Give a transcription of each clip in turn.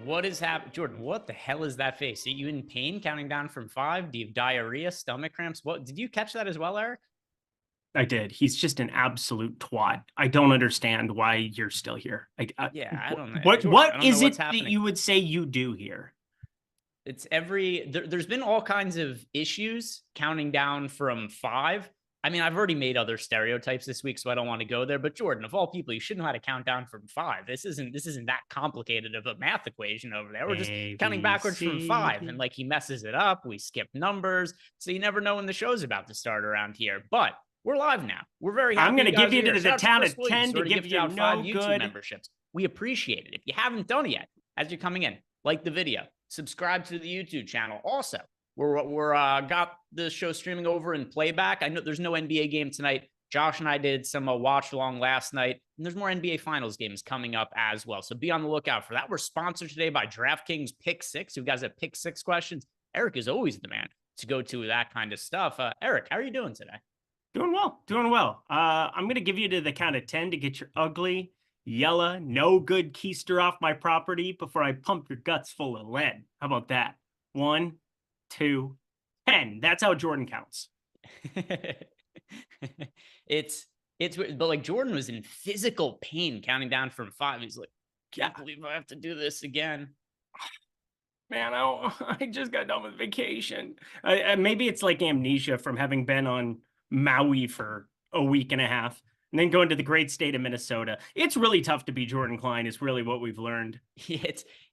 What is happening? Jordan, what the hell is that face? Are you in pain counting down from 5? Do you have diarrhea, stomach cramps? What did you catch that as well, Eric? I did. He's just an absolute twat. I don't understand why you're still here. Yeah, I don't know. What Jordan, I what don't know is what's it that happening. you would say you do here? It's there's been all kinds of issues counting down from 5. I mean, I've already made other stereotypes this week, so I don't want to go there. But Jordan, of all people, you should know how to count down from 5. This isn't that complicated of a math equation over there. We're just A, counting B, backwards from C, 5. And D. like he messes it up, we skip numbers. So you never know when the show's about to start around here. But we're live now. We're very happy. I'm going to give you to the town Chris of Williams, 10 to already give giving you out 5 no YouTube good. memberships. We appreciate it. If you haven't done it yet, as you're coming in, like the video, subscribe to the YouTube channel. Also, we're got the show streaming over in playback. I know there's no NBA game tonight. Josh and I did some watch along last night, and there's more NBA Finals games coming up as well. So be on the lookout for that. We're sponsored today by DraftKings Pick 6. You guys have Pick 6 questions. Eric is always the man to go to that kind of stuff. Eric, how are you doing today? Doing well. Doing well. I'm going to give you to the count of 10 to get your ugly, yellow, no good keister off my property before I pump your guts full of lead. How about that? 1, 2, 10. That's how Jordan counts. it's but like Jordan was in physical pain counting down from 5. He's like, can't believe I have to do this again. Man, I just got done with vacation. Maybe it's like amnesia from having been on Maui for a week and a half and then going to the great state of Minnesota. It's really tough to be Jordan Klein is really what we've learned.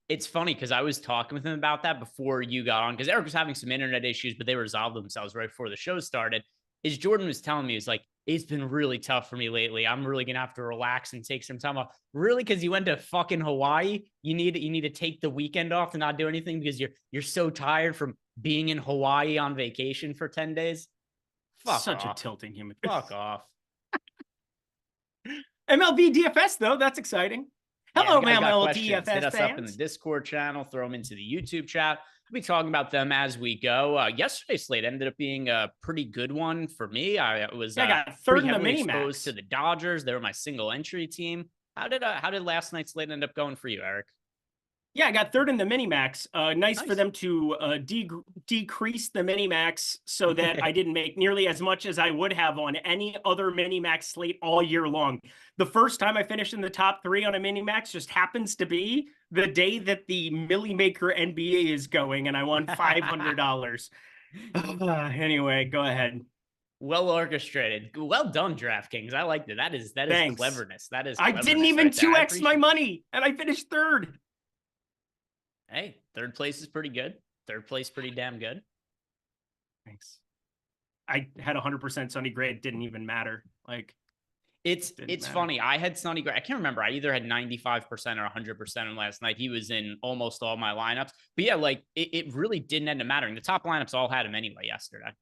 It's funny because I was talking with him about that before you got on because Eric was having some internet issues, but they resolved themselves right before the show started. Jordan was telling me, it's like, it's been really tough for me lately. I'm really going to have to relax and take some time off. Really? Because you went to fucking Hawaii? You need to take the weekend off and not do anything because you're so tired from being in Hawaii on vacation for 10 days? Fuck Such off. a tilting human. Fuck off. MLB DFS, though. That's exciting. Hello, MLB DFS Hit us fans. up in the Discord channel. Throw them into the YouTube chat. We'll be talking about them as we go. Yesterday's slate ended up being a pretty good one for me. I got third in the mini exposed to the Dodgers. They were my single entry team. How did last night's slate end up going for you, Eric? Yeah, I got third in the mini-max. Nice for them to decrease the mini-max so that I didn't make nearly as much as I would have on any other mini-max slate all year long. The first time I finished in the top 3 on a mini-max just happens to be the day that the Millie Maker NBA is going, and I won $500. Anyway, go ahead. Well orchestrated. Well done, DraftKings. I liked it. That is cleverness. That is. I didn't even 2x my money, and I finished third. Hey, third place is pretty good. Third place, pretty damn good. Thanks. I had 100% Sonny Gray. It didn't even matter. Like, it's funny. I had Sonny Gray. I can't remember. I either had 95% or 100% in last night. He was in almost all my lineups. But yeah, like it really didn't end up mattering. The top lineups all had him anyway yesterday.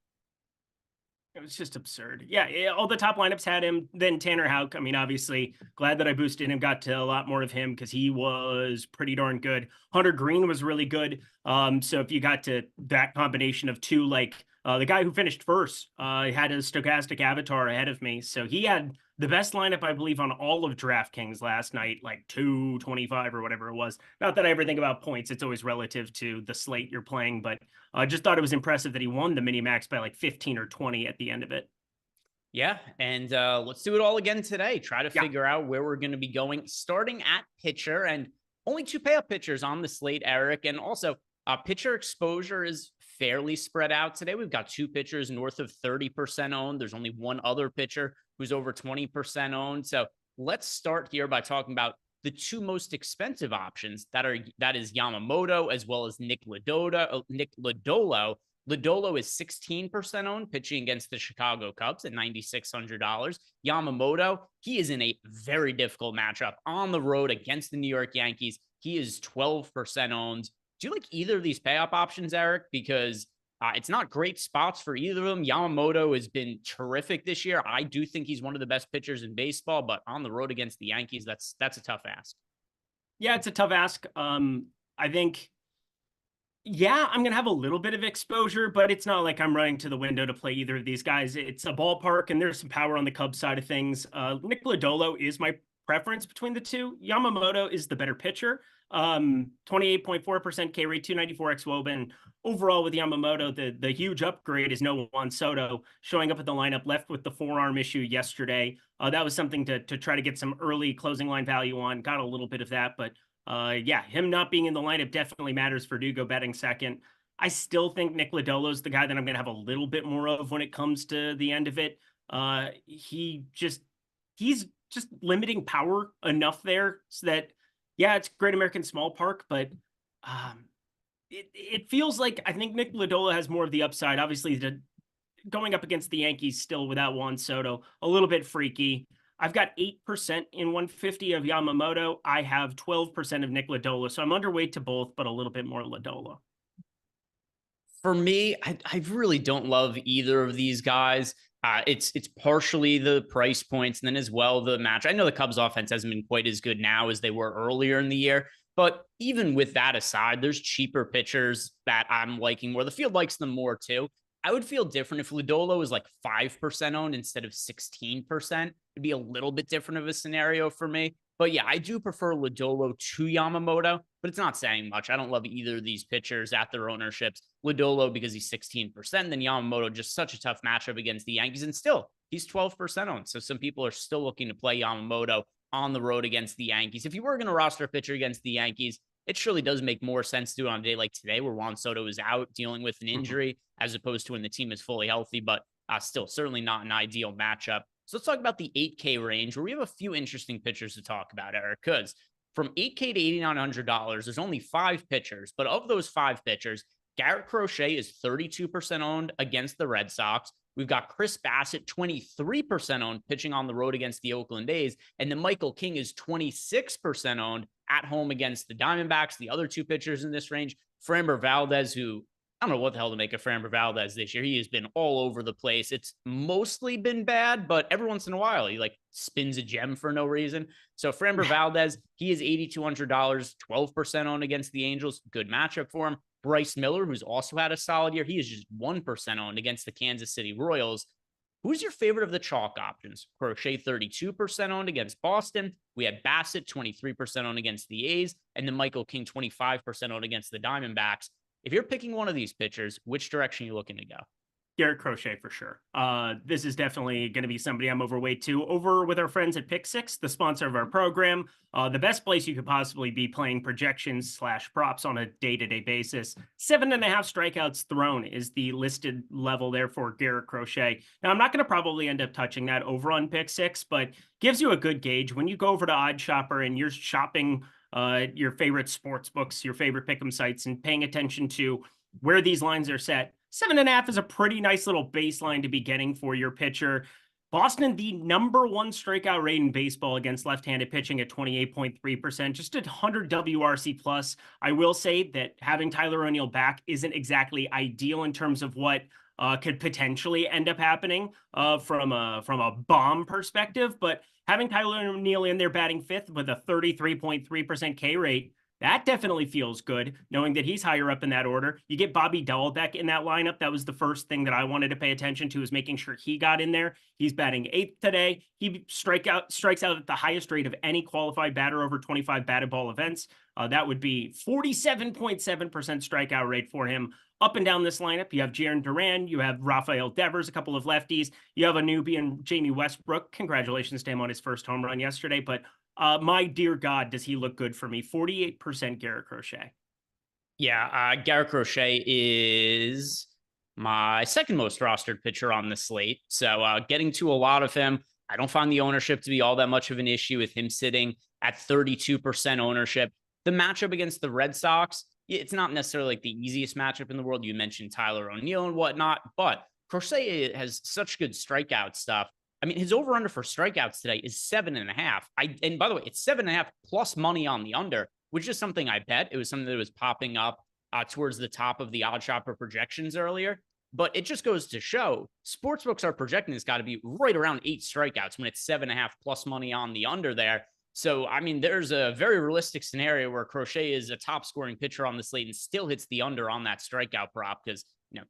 It was just absurd. Yeah, all the top lineups had him. Then Tanner Houck. I mean, obviously, glad that I boosted him, got to a lot more of him because he was pretty darn good. Hunter Green was really good. So if you got to that combination of two, like the guy who finished first had a stochastic avatar ahead of me. So he had the best lineup, I believe, on all of DraftKings last night, like 225 or whatever it was. Not that I ever think about points. It's always relative to the slate you're playing, but I just thought it was impressive that he won the mini-max by like 15 or 20 at the end of it. Yeah, and let's do it all again today. Try to figure out where we're going to be going, starting at pitcher, and only 2 payout pitchers on the slate, Eric. And also, pitcher exposure is fairly spread out today. We've got 2 pitchers north of 30% owned. There's only 1 other pitcher who's over 20% owned. So let's start here by talking about the 2 most expensive options that is Yamamoto as well as Nick Lodolo. Lodolo is 16% owned, pitching against the Chicago Cubs at $9,600. Yamamoto, he is in a very difficult matchup on the road against the New York Yankees. He is 12% owned. Do you like either of these payoff options, Eric? Because it's not great spots for either of them. Yamamoto has been terrific this year. I do think he's one of the best pitchers in baseball, but on the road against the Yankees, that's a tough ask. Yeah, it's a tough ask. I think, I'm going to have a little bit of exposure, but it's not like I'm running to the window to play either of these guys. It's a ballpark, and there's some power on the Cubs side of things. Nick Lodolo is my preference between the two. Yamamoto is the better pitcher. 28.4% K rate, 294 xWOBA. And overall with Yamamoto, the huge upgrade is no Juan Soto showing up at the lineup, left with the forearm issue yesterday. That was something to try to get some early closing line value on. Got a little bit of that, but yeah, him not being in the lineup definitely matters for Dugo betting second. I still think Nick Lodolo is the guy that I'm going to have a little bit more of when it comes to the end of it. He's just limiting power enough there so that, yeah, it's Great American Small Park, but it feels like I think Nick Lodolo has more of the upside. Obviously, going up against the Yankees still without Juan Soto, a little bit freaky. I've got 8% in 150 of Yamamoto. I have 12% of Nick Lodolo, so I'm underweight to both, but a little bit more Lodolo. For me, I really don't love either of these guys. It's partially the price points and then as well the match. I know the Cubs offense hasn't been quite as good now as they were earlier in the year, but even with that aside, there's cheaper pitchers that I'm liking more. The field likes them more too. I would feel different if Lodolo is like 5% owned instead of 16%. It'd be a little bit different of a scenario for me. But yeah, I do prefer Lodolo to Yamamoto, but it's not saying much. I don't love either of these pitchers at their ownerships. Lodolo because he's 16%, then Yamamoto just such a tough matchup against the Yankees. And still, he's 12% owned. So some people are still looking to play Yamamoto on the road against the Yankees. If you were going to roster a pitcher against the Yankees, it surely does make more sense to do it on a day like today where Juan Soto is out dealing with an injury as opposed to when the team is fully healthy, but still certainly not an ideal matchup. So let's talk about the 8K range where we have a few interesting pitchers to talk about, Eric, because from 8K to $8,900, there's only 5 pitchers, but of those 5 pitchers, Garrett Crochet is 32% owned against the Red Sox. We've got Chris Bassett, 23% owned, pitching on the road against the Oakland A's. And then Michael King is 26% owned at home against the Diamondbacks. The other 2 pitchers in this range, Framber Valdez, who I don't know what the hell to make of Framber Valdez this year. He has been all over the place. It's mostly been bad, but every once in a while, he like spins a gem for no reason. So Framber Valdez, he is $8,200, 12% owned against the Angels. Good matchup for him. Bryce Miller, who's also had a solid year, he is just 1% owned against the Kansas City Royals. Who's your favorite of the chalk options? Crochet, 32% owned against Boston. We had Bassett, 23% owned against the A's, and then Michael King, 25% owned against the Diamondbacks. If you're picking one of these pitchers, which direction are you looking to go? Garrett Crochet for sure. This is definitely going to be somebody I'm overweight to. Over with our friends at Pick Six, the sponsor of our program, the best place you could possibly be playing projections / props on a day-to-day basis. 7.5 strikeouts thrown is the listed level there for Garrett Crochet. Now, I'm not going to probably end up touching that over on Pick Six, but gives you a good gauge. When you go over to Odd Shopper and you're shopping your favorite sports books, your favorite pick'em sites, and paying attention to where these lines are set, 7.5 is a pretty nice little baseline to be getting for your pitcher. Boston, the number 1 strikeout rate in baseball against left-handed pitching at 28.3%, just 100 WRC plus. I will say that having Tyler O'Neill back isn't exactly ideal in terms of what could potentially end up happening from a bomb perspective, but having Tyler O'Neill in there batting 5th with a 33.3% K rate, that definitely feels good, knowing that he's higher up in that order. You get Bobby Dahlbeck in that lineup. That was the first thing that I wanted to pay attention to, is making sure he got in there. He's batting 8th today. He strikes out at the highest rate of any qualified batter over 25 batted ball events. That would be 47.7% strikeout rate for him. Up and down this lineup, you have Jarren Duran, you have Rafael Devers, a couple of lefties. You have a newbie in Jamie Westbrook. Congratulations to him on his first home run yesterday, but my dear God, does he look good for me? 48% Garrett Crochet. Yeah, Garrett Crochet is my second most rostered pitcher on the slate. So getting to a lot of him. I don't find the ownership to be all that much of an issue with him sitting at 32% ownership. The matchup against the Red Sox, it's not necessarily like the easiest matchup in the world. You mentioned Tyler O'Neill and whatnot, but Crochet has such good strikeout stuff. I mean, his over-under for strikeouts today is 7.5. And by the way, it's 7.5 plus money on the under, which is something I bet. It was something that was popping up towards the top of the Odd Shopper projections earlier. But it just goes to show sportsbooks are projecting it's got to be right around 8 strikeouts when it's 7.5 plus money on the under there. So, I mean, there's a very realistic scenario where Crochet is a top scoring pitcher on the slate and still hits the under on that strikeout prop because,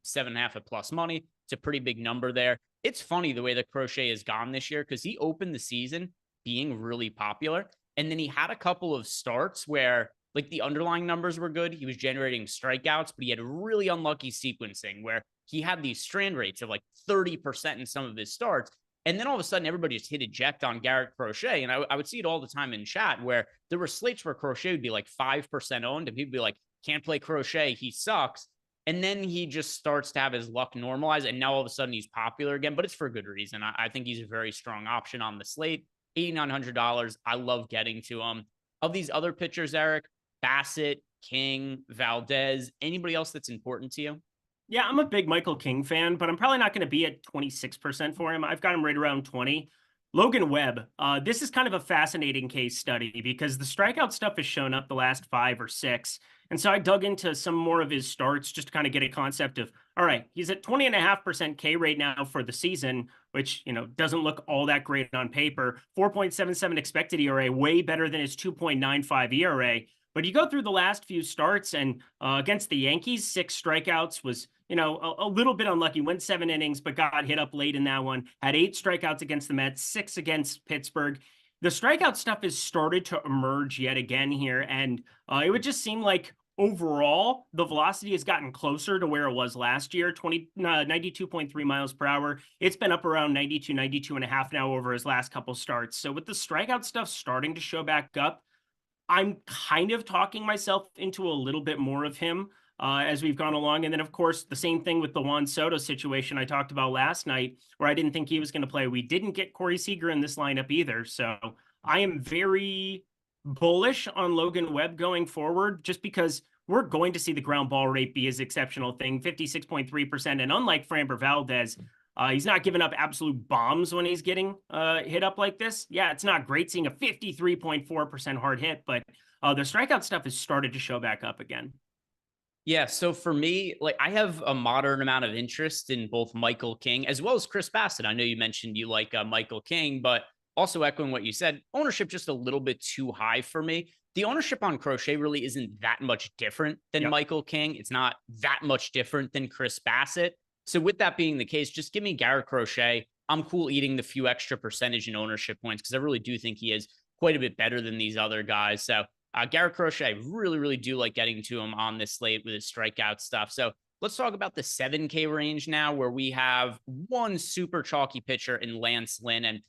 7.5 at plus money. It's a pretty big number there. It's funny the way that Crochet has gone this year because he opened the season being really popular. And then he had a couple of starts where like the underlying numbers were good. He was generating strikeouts, but he had really unlucky sequencing where he had these strand rates of like 30% in some of his starts. And then all of a sudden, everybody just hit eject on Garrett Crochet. And I would see it all the time in chat where there were slates where Crochet would be like 5% owned, and people would be like, can't play Crochet. He sucks. And then he just starts to have his luck normalize. And now all of a sudden, he's popular again, but it's for a good reason. I think he's a very strong option on the slate. $8,900. I love getting to him. Of these other pitchers, Eric, Bassett, King, Valdez, anybody else that's important to you? Yeah, I'm a big Michael King fan, but I'm probably not going to be at 26% for him. I've got him right around 20. Logan Webb, this is kind of a fascinating case study because the strikeout stuff has shown up the last 5 or 6. And so I dug into some more of his starts just to kind of get a concept of, all right, he's at 20.5% K rate now for the season, which, doesn't look all that great on paper. 4.77 expected ERA, way better than his 2.95 ERA. But you go through the last few starts and against the Yankees, 6 strikeouts was, a little bit unlucky. Went 7 innings, but got hit up late in that one. Had 8 strikeouts against the Mets, 6 against Pittsburgh. The strikeout stuff has started to emerge yet again here. And it would just seem like overall, the velocity has gotten closer to where it was last year, 92.3 miles per hour. It's been up around 92, 92 and a half now over his last couple starts. So with the strikeout stuff starting to show back up, I'm kind of talking myself into a little bit more of him as we've gone along. And then, of course, the same thing with the Juan Soto situation I talked about last night, where I didn't think he was going to play. We didn't get Corey Seager in this lineup either. So I am very bullish on Logan Webb going forward, just because we're going to see the ground ball rate be his exceptional thing, 56.3%. And unlike Framber Valdez, he's not giving up absolute bombs when he's getting hit up like this. Yeah, it's not great seeing a 53.4% hard hit, but the strikeout stuff has started to show back up again. Yeah, so for me, like I have a moderate amount of interest in both Michael King as well as Chris Bassett. I know you mentioned you like Michael King, but also echoing what you said, ownership just a little bit too high for me. The ownership on Crochet really isn't that much different than Michael King. It's not that much different than Chris Bassett. So with that being the case, just give me Garrett Crochet. I'm cool eating the few extra percentage in ownership points because I really do think he is quite a bit better than these other guys. So Garrett Crochet, really, really do like getting to him on this slate with his strikeout stuff. So let's talk about the 7K range now, where we have one super chalky pitcher in Lance Lynn. And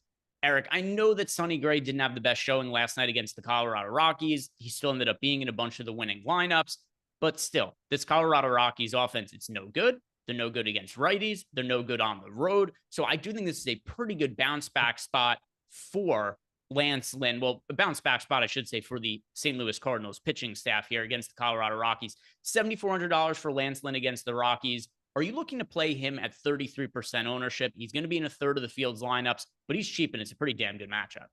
Eric, I know that Sonny Gray didn't have the best showing last night against the Colorado Rockies. He still ended up being in a bunch of the winning lineups. But still, this Colorado Rockies offense, it's no good. They're no good against righties. They're no good on the road. So I do think this is a pretty good bounce back spot for Lance Lynn. Well, a bounce back spot, I should say, for the St. Louis Cardinals pitching staff here against the Colorado Rockies. $7,400 for Lance Lynn against the Rockies. Are you looking to play him at 33% ownership? He's going to be in a third of the field's lineups, but he's cheap and it's a pretty damn good matchup.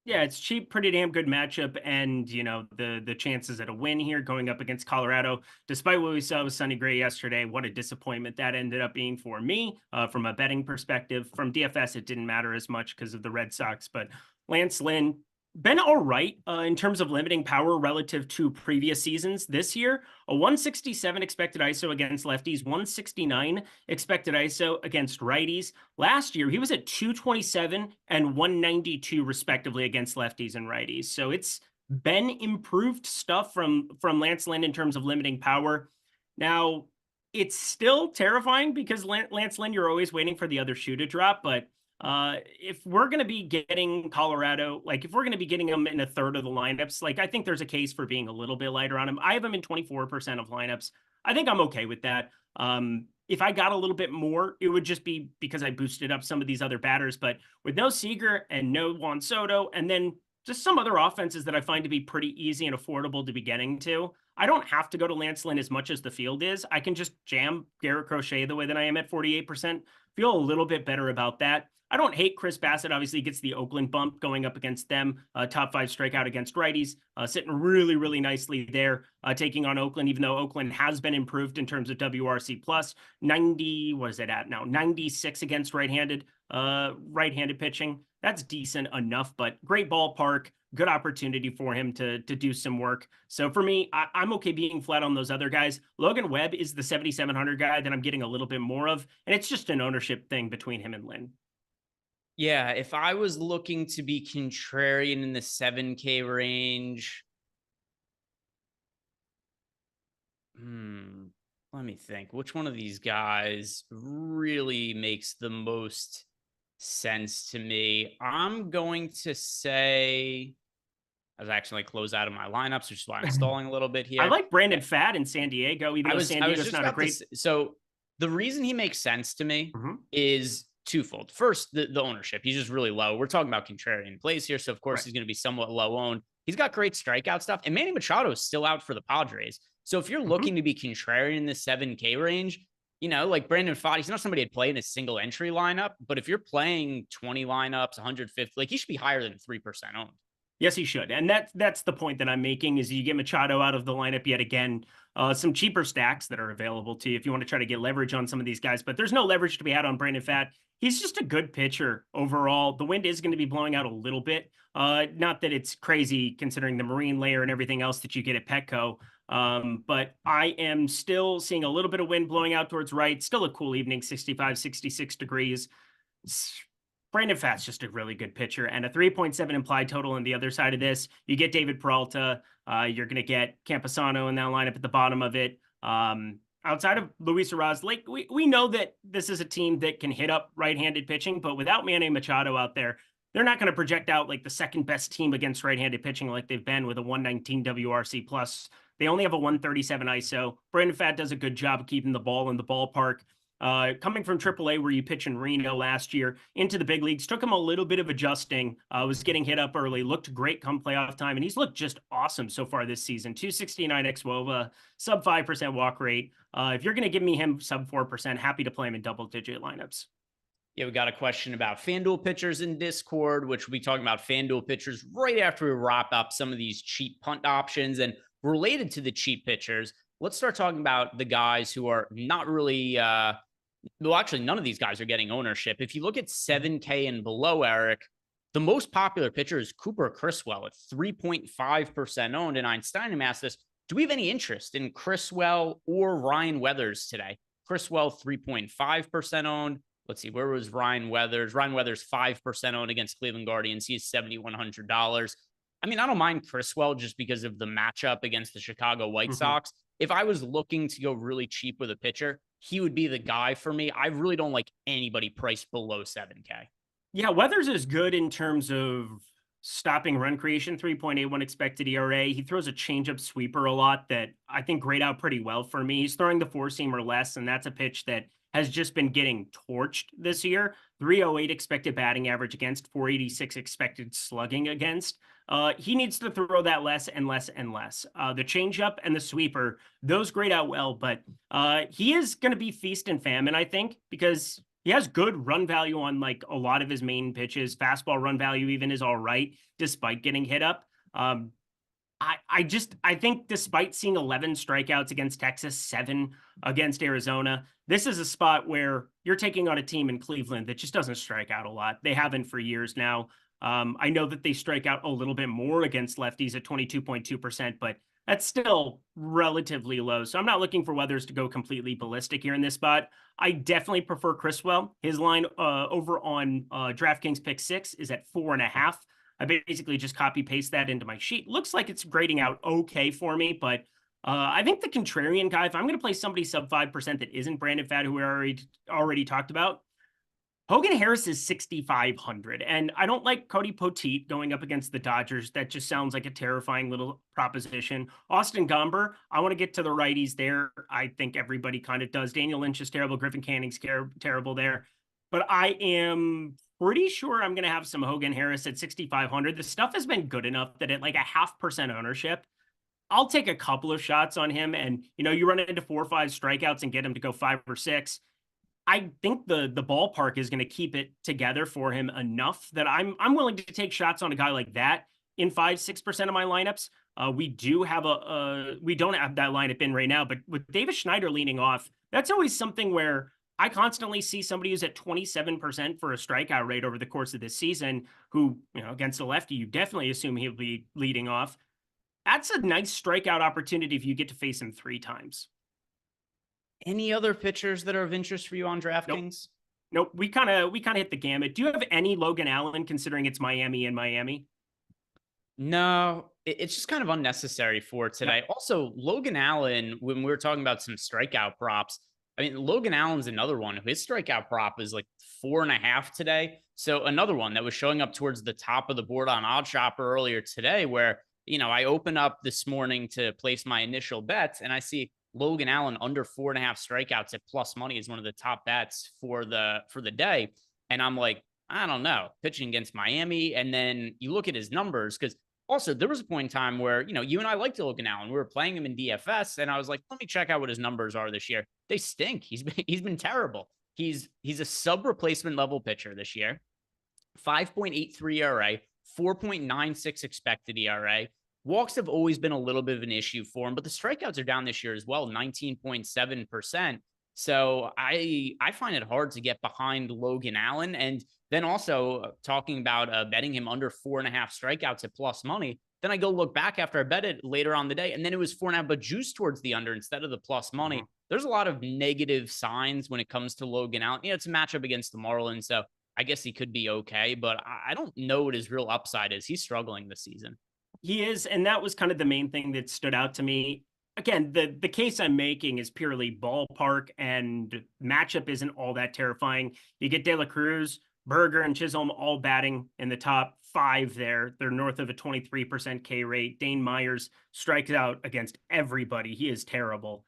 Yeah, it's cheap, pretty damn good matchup. And, the chances at a win here going up against Colorado, despite what we saw with Sonny Gray yesterday, what a disappointment that ended up being for me from a betting perspective. From DFS, it didn't matter as much because of the Red Sox, but Lance Lynn, been all right in terms of limiting power relative to previous seasons. This year, a 167 expected ISO against lefties, 169 expected ISO against righties. Last year, he was at 227 and 192 respectively against lefties and righties. So it's been improved stuff from Lance Lynn in terms of limiting power. Now, it's still terrifying because Lance Lynn, you're always waiting for the other shoe to drop, but if we're going to be getting Colorado, like if we're going to be getting them in a third of the lineups, like I think there's a case for being a little bit lighter on him. I have him in 24% of lineups. I think I'm okay with that. If I got a little bit more, it would just be because I boosted up some of these other batters, but with no Seager and no Juan Soto, and then just some other offenses that I find to be pretty easy and affordable to be getting to, I don't have to go to Lance Lynn as much as the field is. I can just jam Garrett Crochet the way that I am at 48%. Feel a little bit better about that. I don't hate Chris Bassett. Obviously, gets the Oakland bump going up against them. Top 5 strikeout against righties. Sitting really, really nicely there, taking on Oakland, even though Oakland has been improved in terms of WRC plus. 90, what is it at now? 96 against right-handed pitching. That's decent enough, but great ballpark. Good opportunity for him to do some work. So for me, I'm okay being flat on those other guys. Logan Webb is the 7,700 guy that I'm getting a little bit more of, and it's just an ownership thing between him and Lynn. Yeah, if I was looking to be contrarian in the 7K range, let me think. Which one of these guys really makes the most sense to me? I'm going to say I was actually close out of my lineups, which is why I'm stalling a little bit I here. like Brandon Pfaadt in San Diego, even though San I was Diego's just not a about to great. so the reason he makes sense to me Mhm. is twofold. First, the ownership. He's just really low. We're talking about contrarian plays here, so of course Right. he's going to be somewhat low owned. He's got great strikeout stuff, and Manny Machado is still out for the Padres. So if you're Mhm. looking to be contrarian in the 7K range, like Brandon Pfaadt, he's not somebody I'd play in a single entry lineup. But if you're playing 20 lineups, 150, like he should be higher than 3% owned. Yes, he should. And that's the point that I'm making is you get Machado out of the lineup yet again. Some cheaper stacks that are available to you if you want to try to get leverage on some of these guys, but there's no leverage to be had on Brandon Pfaadt. He's just a good pitcher overall. The wind is going to be blowing out a little bit. Not that it's crazy considering the marine layer and everything else that you get at Petco. But I am still seeing a little bit of wind blowing out towards right. Still a cool evening, 65, 66 degrees. Brandon Pfaadt's just a really good pitcher, and a 3.7 implied total on the other side of this. You get David Peralta. You're going to get Camposano in that lineup at the bottom of it. Outside of Luis Arraez, like we know that this is a team that can hit up right-handed pitching, but without Manny Machado out there, they're not going to project out like the second best team against right-handed pitching like they've been with a 119 WRC plus. They only have a 137 ISO. Brandon Pfaadt does a good job of keeping the ball in the ballpark. Coming from AAA, where you pitched in Reno last year, into the big leagues, took him a little bit of adjusting. Was getting hit up early, looked great come playoff time, and he's looked just awesome so far this season. 269 xWOBA, sub 5% walk rate. If you're going to give me him sub 4%, happy to play him in double-digit lineups. Yeah, we got a question about FanDuel pitchers in Discord, which we'll be talking about FanDuel pitchers right after we wrap up some of these cheap punt options. And related to the cheap pitchers, let's start talking about the guys who are not really well, actually, none of these guys are getting ownership. If you look at 7K and below, Eric, the most popular pitcher is Cooper Criswell at 3.5% owned. And Einstein asked this, do we have any interest in Criswell or Ryan Weathers today? Criswell, 3.5% owned. Let's see, where was Ryan Weathers? Ryan Weathers, 5% owned against Cleveland Guardians. He is $7,100. I mean, I don't mind Criswell just because of the matchup against the Chicago White Sox. If I was looking to go really cheap with a pitcher, he would be the guy for me. I really don't like anybody priced below 7K. Yeah, Weathers is good in terms of stopping run creation, 3.81 expected ERA. He throws a changeup sweeper a lot that I think grayed out pretty well for me. He's throwing the four-seamer less, and that's a pitch that has just been getting torched this year. 308 expected batting average against, 486 expected slugging against. He needs to throw that less and less and less. The changeup and the sweeper, those grade out well, but he is going to be feast and famine, I think, because he has good run value on like a lot of his main pitches. Fastball run value even is all right, despite getting hit up. I think despite seeing 11 strikeouts against Texas, 7 against Arizona, this is a spot where you're taking on a team in Cleveland that just doesn't strike out a lot. They haven't for years now. I know that they strike out a little bit more against lefties at 22.2%, but that's still relatively low. So I'm not looking for Weathers to go completely ballistic here in this spot. I definitely prefer Criswell. His line over on DraftKings Pick 6 is at 4.5. I basically just copy paste that into my sheet. Looks like it's grading out okay for me, but I think the contrarian guy, if I'm going to play somebody sub 5% that isn't Brandon Pfaadt, who we already talked about, Hogan Harris is 6,500, and I don't like Cody Poteet going up against the Dodgers. That just sounds like a terrifying little proposition. Austin Gomber, I want to get to the righties there. I think everybody kind of does. Daniel Lynch is terrible. Griffin Canning's terrible there. But I am pretty sure I'm going to have some Hogan Harris at 6,500. The stuff has been good enough that at like a 0.5% ownership, I'll take a couple of shots on him. And, you run into 4 or 5 strikeouts and get him to go 5 or 6. I think the ballpark is going to keep it together for him enough that I'm willing to take shots on a guy like that in 5-6% of my lineups. We don't have that lineup in right now, but with Davis Schneider leading off, that's always something where I constantly see somebody who's at 27% for a strikeout rate over the course of this season, who, against a lefty, you definitely assume he'll be leading off. That's a nice strikeout opportunity if you get to face him 3 times. Any other pitchers that are of interest for you on DraftKings? Nope. We kind of hit the gamut. Do you have any Logan Allen considering it's Miami and Miami? No, it's just kind of unnecessary for Yep. today. Also, Logan Allen, when we were talking about some strikeout props, I mean, Logan Allen's another one. His strikeout prop is like 4.5 today. So another one that was showing up towards the top of the board on OddsShopper earlier today, where, I open up this morning to place my initial bets and I see Logan Allen under 4.5 strikeouts at plus money is one of the top bets for the day. And I'm like, I don't know, pitching against Miami. And then you look at his numbers because also, there was a point in time where, you and I liked Logan Allen. We were playing him in DFS, and I was like, let me check out what his numbers are this year. They stink. He's been terrible. He's a sub replacement level pitcher this year. 5.83 ERA, 4.96 expected ERA. Walks have always been a little bit of an issue for him, but the strikeouts are down this year as well, 19.7%. So I find it hard to get behind Logan Allen. And then also talking about betting him under 4.5 strikeouts at plus money. Then I go look back after I bet it later on the day, and then it was 4.5, but juice towards the under instead of the plus money. Mm-hmm. There's a lot of negative signs when it comes to Logan Allen. It's a matchup against the Marlins, so I guess he could be okay, but I don't know what his real upside is. He's struggling this season. He is, and that was kind of the main thing that stood out to me. Again, the case I'm making is purely ballpark, and matchup isn't all that terrifying. You get De La Cruz, Berger, and Chisholm all batting in the top 5 there. They're north of a 23% K rate. Dane Myers strikes out against everybody. He is terrible.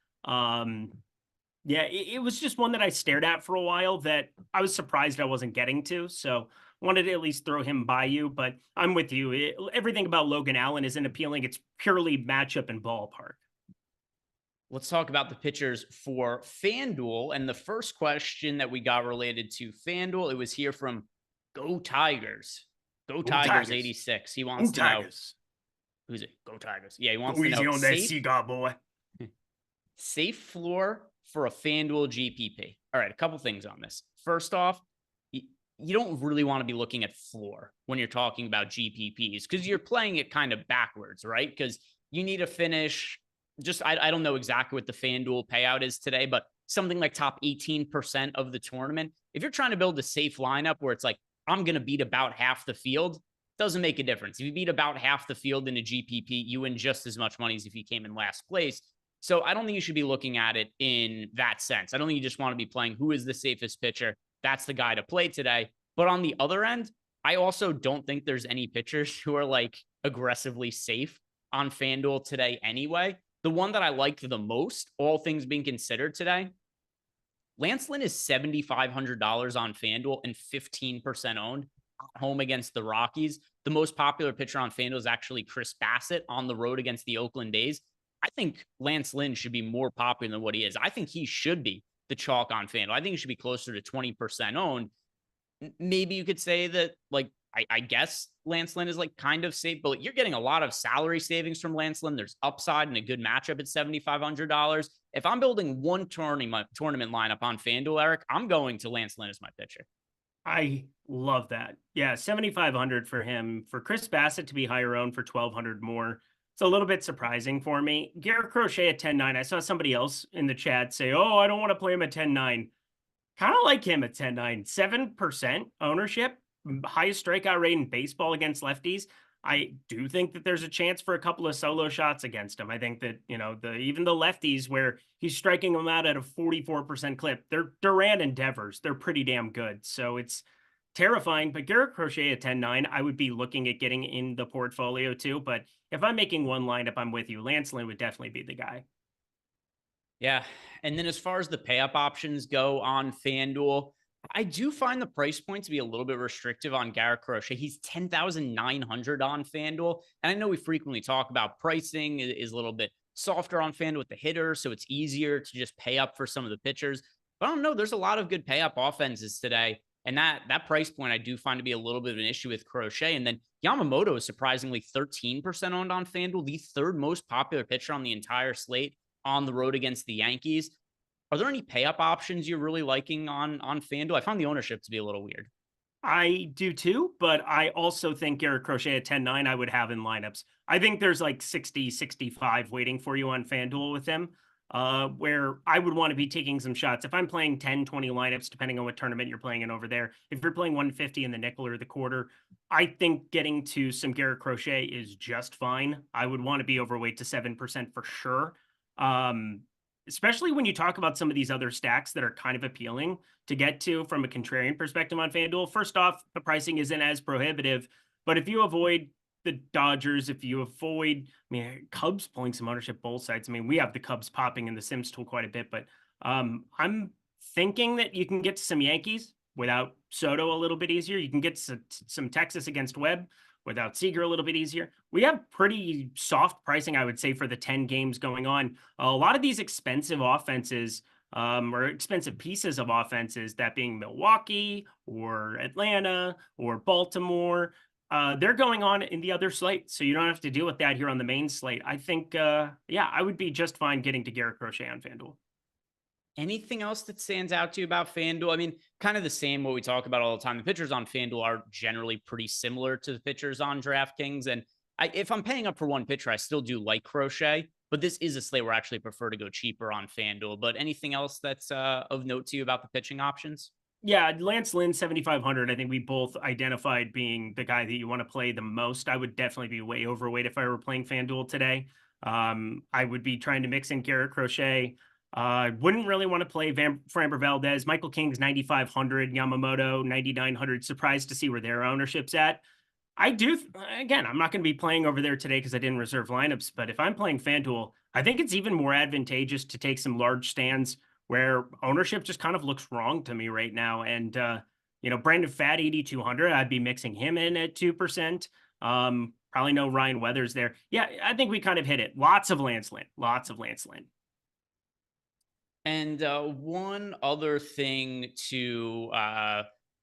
Yeah, it was just one that I stared at for a while that I was surprised I wasn't getting to. So wanted to at least throw him by you, but I'm with you. Everything about Logan Allen isn't appealing. It's purely matchup and ballpark. Let's talk about the pitchers for FanDuel. And the first question that we got related to FanDuel, it was here from Go Tigers. Go Tigers 86. He wants to know. Who's it? Go Tigers. Yeah, he wants to know. Easy on that cigar, boy. Safe floor for a FanDuel GPP. All right, a couple things on this. First off, you don't really want to be looking at floor when you're talking about GPPs because you're playing it kind of backwards, right? Because you need to finish I don't know exactly what the FanDuel payout is today, but something like top 18% of the tournament. If you're trying to build a safe lineup where it's like, I'm going to beat about half the field, doesn't make a difference. If you beat about half the field in a GPP, you win just as much money as if you came in last place. So I don't think you should be looking at it in that sense. I don't think you just want to be playing who is the safest pitcher. That's the guy to play today. But on the other end, I also don't think there's any pitchers who are like aggressively safe on FanDuel today anyway. The one that I liked the most, all things being considered today, Lance Lynn is $7,500 on FanDuel and 15% owned at home against the Rockies. The most popular pitcher on FanDuel is actually Chris Bassett on the road against the Oakland A's. I think Lance Lynn should be more popular than what he is. I think he should be the chalk on FanDuel. I think he should be closer to 20% owned. Maybe you could say that, like, I guess Lance Lynn is like kind of safe, but you're getting a lot of salary savings from Lance Lynn. There's upside and a good matchup at $7,500. If I'm building one tournament lineup on FanDuel, Eric, I'm going to Lance Lynn as my pitcher. I love that. Yeah, 7,500 for him. For Chris Bassett to be higher owned for 1,200 more, it's a little bit surprising for me. Garrett Crochet at 10.9. I saw somebody else in the chat say, oh, I don't want to play him at 10.9. Kind of like him at 10.9. 7% ownership. Highest strikeout rate in baseball against lefties. I do think that there's a chance for a couple of solo shots against him. I think that, even the lefties where he's striking them out at a 44% clip, they're Durant endeavors. They're pretty damn good. So it's terrifying, but Garrett Crochet at 10.9, I would be looking at getting in the portfolio too. But if I'm making one lineup, I'm with you. Lance Lynn would definitely be the guy. Yeah. And then as far as the pay up options go on FanDuel, I do find the price point to be a little bit restrictive on Garrett Crochet. He's $10,900 on FanDuel. And I know we frequently talk about pricing is a little bit softer on FanDuel with the hitter, so it's easier to just pay up for some of the pitchers. But I don't know. There's a lot of good pay up offenses today. And that price point I do find to be a little bit of an issue with Crochet. And then Yamamoto is surprisingly 13% owned on FanDuel, the third most popular pitcher on the entire slate on the road against the Yankees. Are there any pay up options you're really liking on FanDuel? I found the ownership to be a little weird. I do too, but I also think Garrett Crochet at 10.9 I would have in lineups. I think there's like 60, 65 waiting for you on FanDuel with him. where I would want to be taking some shots. If I'm playing 10, 20 lineups, depending on what tournament you're playing in over there, if you're playing 150 in the nickel or the quarter, I think getting to some Garrett Crochet is just fine. I would want to be overweight to 7% for sure. Especially when you talk about some of these other stacks that are kind of appealing to get to from a contrarian perspective on FanDuel. First off, the pricing isn't as prohibitive, but if you avoid the Dodgers, if you avoid, Cubs pulling some ownership both sides. We have the Cubs popping in the Sims tool quite a bit, but I'm thinking that you can get to some Yankees without Soto a little bit easier. You can get some Texas against Webb without Seager a little bit easier. We have pretty soft pricing, I would say, for the 10 games going on. A lot of these expensive offenses or expensive pieces of offenses, that being Milwaukee or Atlanta or Baltimore, they're going on in the other slate, so you don't have to deal with that here on the main slate. I think, yeah, I would be just fine getting to Garrett Crochet on FanDuel. Anything else that stands out to you about FanDuel? Kind of the same what we talk about all the time. The pitchers on FanDuel are generally pretty similar to the pitchers on DraftKings. And if I'm paying up for one pitcher, I still do like Crochet, but this is a slate where I actually prefer to go cheaper on FanDuel. But anything else that's of note to you about the pitching options? Yeah, Lance Lynn, 7,500. I think we both identified being the guy that you want to play the most. I would definitely be way overweight if I were playing FanDuel today. I would be trying to mix in Garrett Crochet. I wouldn't really want to play Framber Valdez. Michael King's 9,500. Yamamoto, 9,900. Surprised to see where their ownership's at. Again, I'm not going to be playing over there today because I didn't reserve lineups. But if I'm playing FanDuel, I think it's even more advantageous to take some large stands where ownership just kind of looks wrong to me right now. And, Brandon Pfaadt, 8,200, I'd be mixing him in at 2%. Probably no Ryan Weathers there. Yeah, I think we kind of hit it. Lots of Lance Lynn. And one other thing to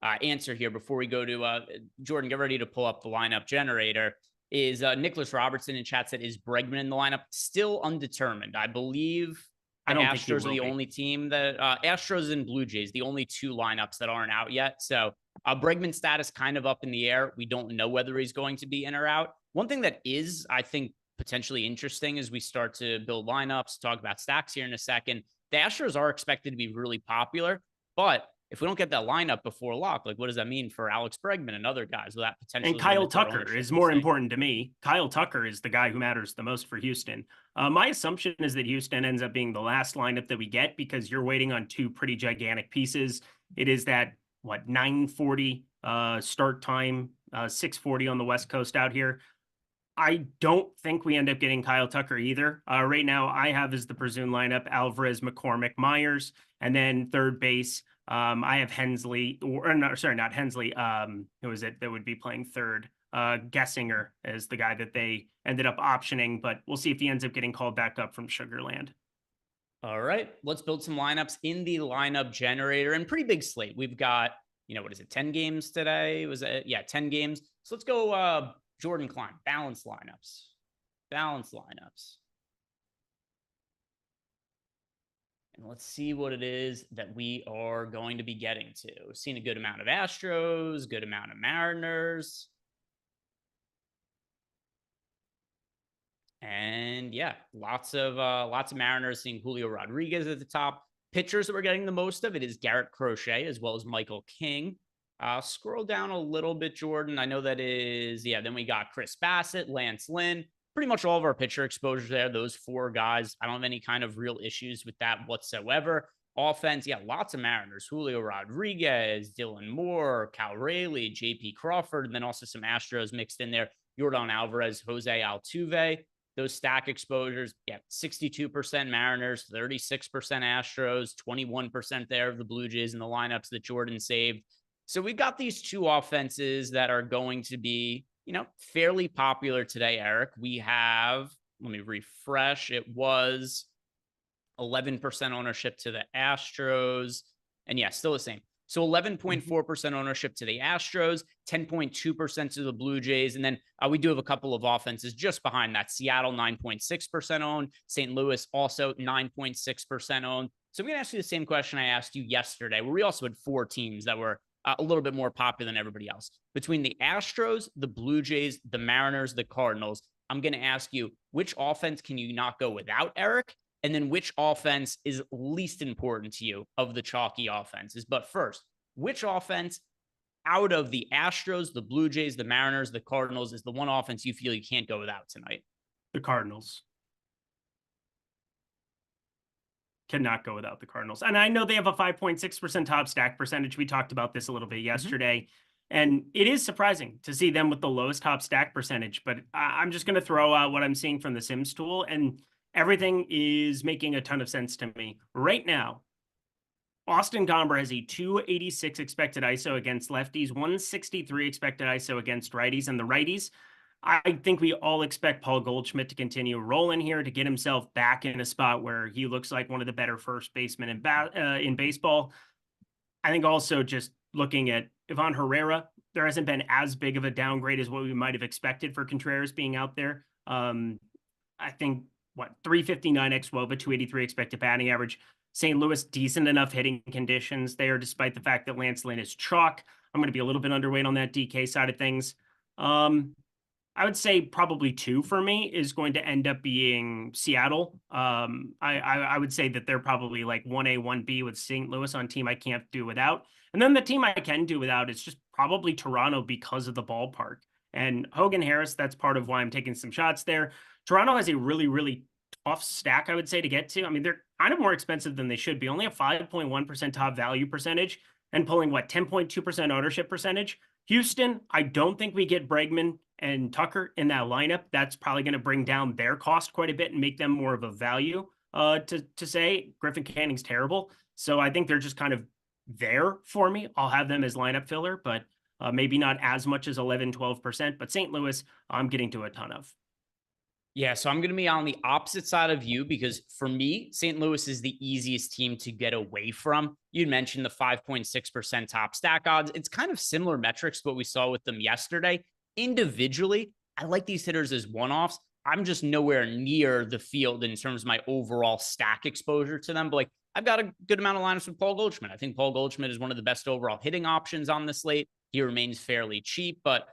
answer here before we go to Jordan, get ready to pull up the lineup generator, is Nicholas Robertson in chat said, is Bregman in the lineup? Still undetermined. I believe the Astros are the only team that Astros and Blue Jays, the only two lineups that aren't out yet. So Bregman's status kind of up in the air. We don't know whether he's going to be in or out. One thing that is, I think, potentially interesting as we start to build lineups, talk about stacks here in a second. The Astros are expected to be really popular, but if we don't get that lineup before lock, what does that mean for Alex Bregman and other guys with that potential? And Kyle Tucker is more important to me. Kyle Tucker is the guy who matters the most for Houston. My assumption is that Houston ends up being the last lineup that we get because you're waiting on two pretty gigantic pieces. It is that, 9:40 start time, 6:40 on the West Coast out here. I don't think we end up getting Kyle Tucker either. Right now, I have as the presumed lineup Alvarez, McCormick, Myers, and then third base. I have Hensley, not Hensley. Who is it that would be playing third? Gessinger is the guy that they ended up optioning, but we'll see if he ends up getting called back up from Sugarland. All right, let's build some lineups in the lineup generator, and pretty big slate. We've got, 10 games today? 10 games. So let's go Jordan Klein, balanced lineups. And let's see what it is that we are going to be getting to. We've seen a good amount of Astros, good amount of Mariners. And yeah, lots of Mariners, seeing Julio Rodriguez at the top. Pitchers that we're getting the most of it is Garrett Crochet as well as Michael King. Scroll down a little bit, Jordan. I know that is, then we got Chris Bassett, Lance Lynn. Pretty much all of our pitcher exposure there, those four guys. I don't have any kind of real issues with that whatsoever. Offense, lots of Mariners. Julio Rodriguez, Dylan Moore, Cal Raleigh, JP Crawford, and then also some Astros mixed in there. Yordan Alvarez, Jose Altuve. Those stack exposures, 62% Mariners, 36% Astros, 21% there of the Blue Jays in the lineups that Jordan saved. So we've got these two offenses that are going to be, fairly popular today, Eric. We have, let me refresh, it was 11% ownership to the Astros. And still the same. So 11.4% ownership to the Astros, 10.2% to the Blue Jays. And then we do have a couple of offenses just behind that. Seattle, 9.6% owned. St. Louis, also 9.6% owned. So I'm going to ask you the same question I asked you yesterday, where we also had four teams that were a little bit more popular than everybody else. Between the Astros, the Blue Jays, the Mariners, the Cardinals, I'm going to ask you, which offense can you not go without, Eric? and then which offense is least important to you of the chalky offenses. But first, which offense out of the Astros, the Blue Jays, the Mariners, the Cardinals is the one offense you feel you can't go without tonight? The Cardinals. Cannot go without the Cardinals. And I know they have a 5.6% top stack percentage. We talked about this a little bit yesterday. And it is surprising to see them with the lowest top stack percentage. But I'm just going to throw out what I'm seeing from the Sims tool. And everything is making a ton of sense to me. Right now, Austin Gomber has a 286 expected ISO against lefties, 163 expected ISO against righties. And the righties, I think we all expect Paul Goldschmidt to continue rolling here to get himself back in a spot where he looks like one of the better first basemen in baseball. I think also just looking at Ivan Herrera, there hasn't been as big of a downgrade as what we might have expected for Contreras being out there. I think, 359 xWOBA, 283 expected batting average. St. Louis, decent enough hitting conditions there, despite the fact that Lance Lynn is chalk. I'm going to be a little bit underweight on that DK side of things. I would say probably 2 for me is going to end up being Seattle. I would say that they're probably like 1A, 1B with St. Louis on team I can't do without. And then the team I can do without is just probably Toronto because of the ballpark. And Hogan Harris, that's part of why I'm taking some shots there. Toronto has a really, really tough stack, I would say, to get to. I mean, they're kind of more expensive than they should be. Only a 5.1% top value percentage and pulling, 10.2% ownership percentage. Houston, I don't think we get Bregman and Tucker in that lineup. That's probably going to bring down their cost quite a bit and make them more of a value to say. Griffin Canning's terrible. So I think they're just kind of there for me. I'll have them as lineup filler, but maybe not as much as 11, 12%. But St. Louis, I'm getting to a ton of. Yeah, so I'm going to be on the opposite side of you because for me, St. Louis is the easiest team to get away from. You mentioned the 5.6% top stack odds. It's kind of similar metrics to what we saw with them yesterday. Individually, I like these hitters as one-offs. I'm just nowhere near the field in terms of my overall stack exposure to them. But I've got a good amount of lineups with Paul Goldschmidt. I think Paul Goldschmidt is one of the best overall hitting options on the slate. He remains fairly cheap, but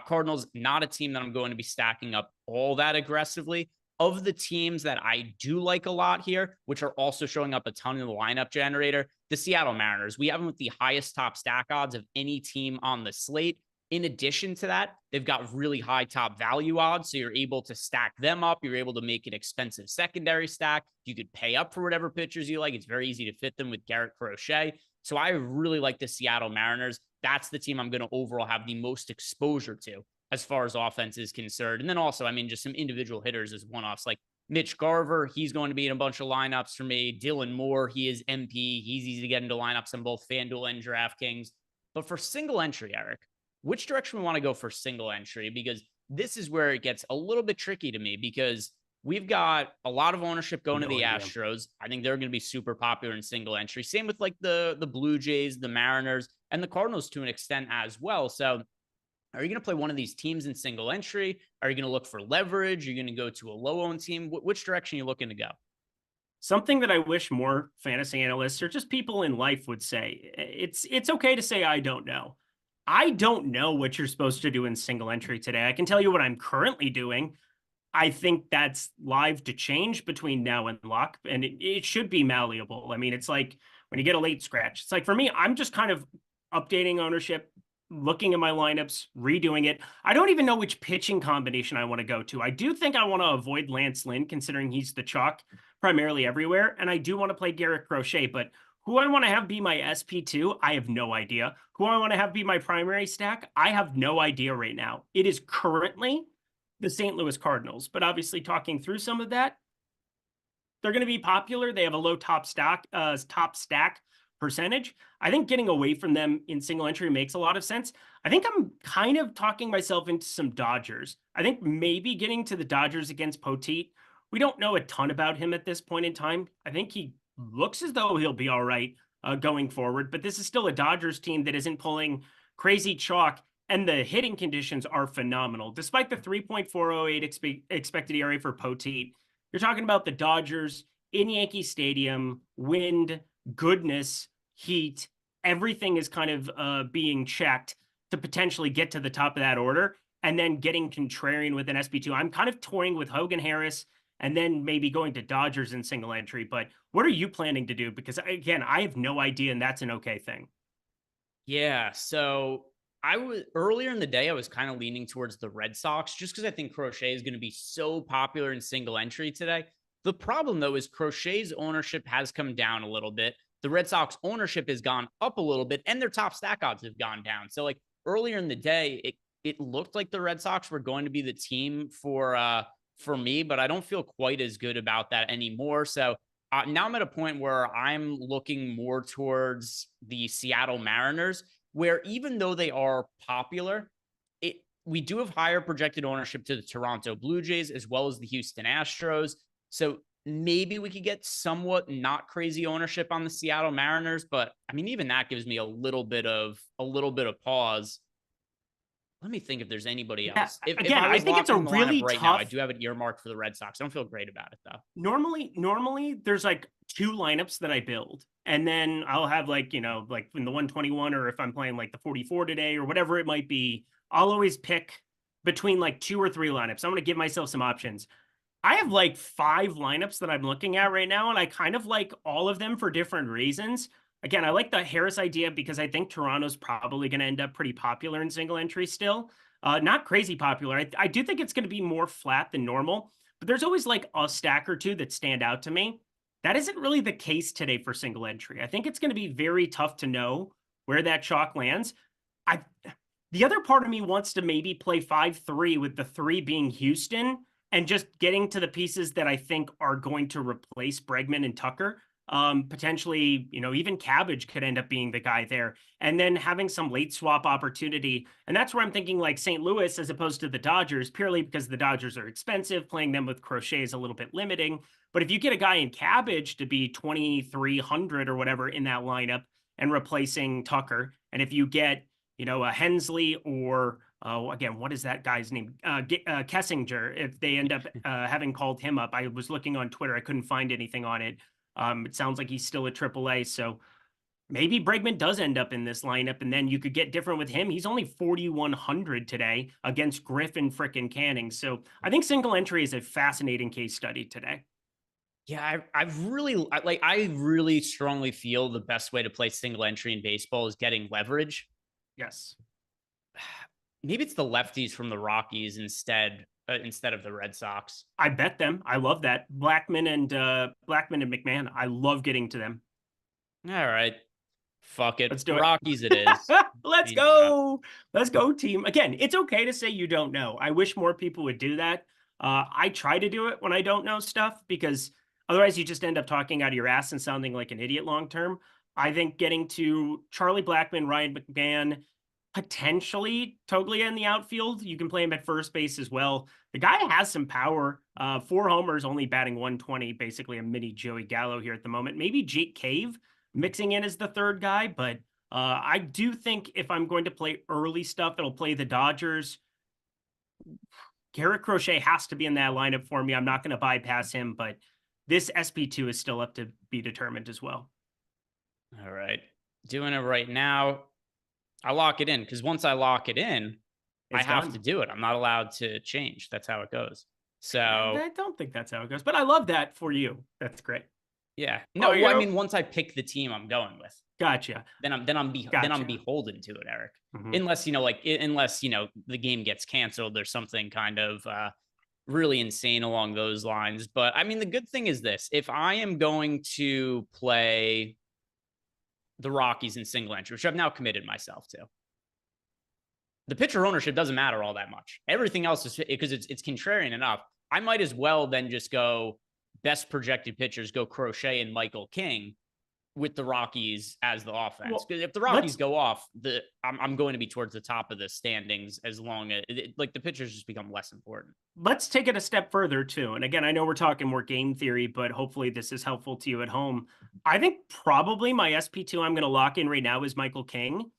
Cardinals, not a team that I'm going to be stacking up all that aggressively. Of the teams that I do like a lot here, which are also showing up a ton in the lineup generator, the Seattle Mariners. We have them with the highest top stack odds of any team on the slate. In addition to that, they've got really high top value odds, so you're able to stack them up. You're able to make an expensive secondary stack. You could pay up for whatever pitchers you like. It's very easy to fit them with Garrett Crochet. So I really like the Seattle Mariners. That's the team I'm going to overall have the most exposure to as far as offense is concerned. And then also, I mean, just some individual hitters as one-offs, like Mitch Garver. He's going to be in a bunch of lineups for me. Dylan Moore, he is MP. He's easy to get into lineups on both FanDuel and DraftKings. But for single entry, Eric, which direction we want to go for single entry? Because this is where it gets a little bit tricky to me because we've got a lot of ownership going to the Astros. I think they're going to be super popular in single entry. Same with the Blue Jays, the Mariners, and the Cardinals to an extent as well. So are you going to play one of these teams in single entry? Are you going to look for leverage? Are you going to go to a low-owned team? Which direction are you looking to go? Something that I wish more fantasy analysts or just people in life would say. It's okay to say, I don't know. I don't know what you're supposed to do in single entry today. I can tell you what I'm currently doing. I think that's live to change between now and lock, and it should be malleable. I mean, it's like when you get a late scratch. It's like for me, I'm just kind of updating ownership, looking at my lineups, redoing it. I don't even know which pitching combination I want to go to. I do think I want to avoid Lance Lynn, considering he's the chalk primarily everywhere, and I do want to play Garrett Crochet, but who I want to have be my SP2, I have no idea. Who I want to have be my primary stack, I have no idea right now. It is currently the St. Louis Cardinals, but obviously talking through some of that, they're going to be popular. They have a low top stack percentage. I think getting away from them in single entry makes a lot of sense. I think I'm kind of talking myself into some Dodgers. I think maybe getting to the Dodgers against Poteet. We don't know a ton about him at this point in time. I think he looks as though he'll be all right going forward, but this is still a Dodgers team that isn't pulling crazy chalk, and the hitting conditions are phenomenal. Despite the 3.408 expected ERA for Poteet, you're talking about the Dodgers in Yankee Stadium, wind, goodness, heat, everything is kind of being checked to potentially get to the top of that order, and then getting contrarian with an SP2. I'm kind of toying with Hogan Harris and then maybe going to Dodgers in single entry. But what are you planning to do? Because again, I have no idea, and that's an okay thing. Yeah. So I was earlier in the day, I was kind of leaning towards the Red Sox just because I think Crochet is going to be so popular in single entry today. The problem, though, is Crochet's ownership has come down a little bit. The Red Sox ownership has gone up a little bit, and their top stack odds have gone down. So, like earlier in the day, it looked like the Red Sox were going to be the team for me, but I don't feel quite as good about that anymore. So now I'm at a point where I'm looking more towards the Seattle Mariners, where even though they are popular, we do have higher projected ownership to the Toronto Blue Jays as well as the Houston Astros. So maybe we could get somewhat not crazy ownership on the Seattle Mariners, but I mean, even that gives me a little bit of pause. Let me think if there's anybody else. Yeah, If I I was think it's a locking the really lineup right now, tough. I do have it earmarked for the Red Sox. I don't feel great about it though. Normally there's like two lineups that I build, and then I'll have like, like in the 121, or if I'm playing like the 44 today or whatever it might be, I'll always pick between like two or three lineups. I'm going to give myself some options. I have like 5 lineups that I'm looking at right now, and I kind of like all of them for different reasons. Again, I like the Harris idea because I think Toronto's probably going to end up pretty popular in single entry still. Not crazy popular. I do think it's going to be more flat than normal, but there's always like a stack or two that stand out to me. That isn't really the case today for single entry. I think it's going to be very tough to know where that chalk lands. The other part of me wants to maybe play 5-3 with the 3 being Houston and just getting to the pieces that I think are going to replace Bregman and Tucker. Potentially, even Cabbage could end up being the guy there, and then having some late swap opportunity. And that's where I'm thinking like St. Louis as opposed to the Dodgers, purely because the Dodgers are expensive. Playing them with Crochet is a little bit limiting. But if you get a guy in Cabbage to be 2,300 or whatever in that lineup and replacing Tucker, and if you get, a Hensley or again, what is that guy's name? Kessinger, if they end up having called him up. I was looking on Twitter. I couldn't find anything on it. It sounds like he's still at AAA. So maybe Bregman does end up in this lineup, and then you could get different with him. He's only 4,100 today against Griffin frickin' Canning. So I think single entry is a fascinating case study today. Yeah, I really strongly feel the best way to play single entry in baseball is getting leverage. Yes. Maybe it's the lefties from the Rockies instead of the Red Sox. I bet them. I love that. Blackman and McMahon. I love getting to them. All right. Fuck it. Let's do Rockies it. It is. Let's go. Let's go, team. Again, it's okay to say you don't know. I wish more people would do that. I try to do it when I don't know stuff, because otherwise you just end up talking out of your ass and sounding like an idiot long term. I think getting to Charlie Blackman, Ryan McMahon, potentially Toglia in the outfield. You can play him at first base as well. The guy has some power. 4 homers, only batting 120, basically a mini Joey Gallo here at the moment. Maybe Jake Cave mixing in as the third guy, but I do think if I'm going to play early stuff, it'll play the Dodgers. Garrett Crochet has to be in that lineup for me. I'm not going to bypass him, but this SP2 is still up to be determined as well. All right. Doing it right now. I lock it in, because once I lock it in, I have to do it. I'm not allowed to change. That's how it goes. So I don't think that's how it goes, but I love that for you. That's great. Yeah. No, well, I mean, once I pick the team I'm going with. Gotcha. Then I'm beholden to it, Eric. Mm-hmm. Unless the game gets canceled, there's something kind of really insane along those lines. But I mean, the good thing is this: if I am going to play the Rockies in single entry, which I've now committed myself to, the pitcher ownership doesn't matter all that much. Everything else is, because it's contrarian enough. I might as well then just go best projected pitchers, go Crochet and Michael King with the Rockies as the offense. Because if the Rockies go off, I'm going to be towards the top of the standings, as long as the pitchers just become less important. Let's take it a step further too. And again, I know we're talking more game theory, but hopefully this is helpful to you at home. I think probably my SP2 I'm going to lock in right now is Michael King.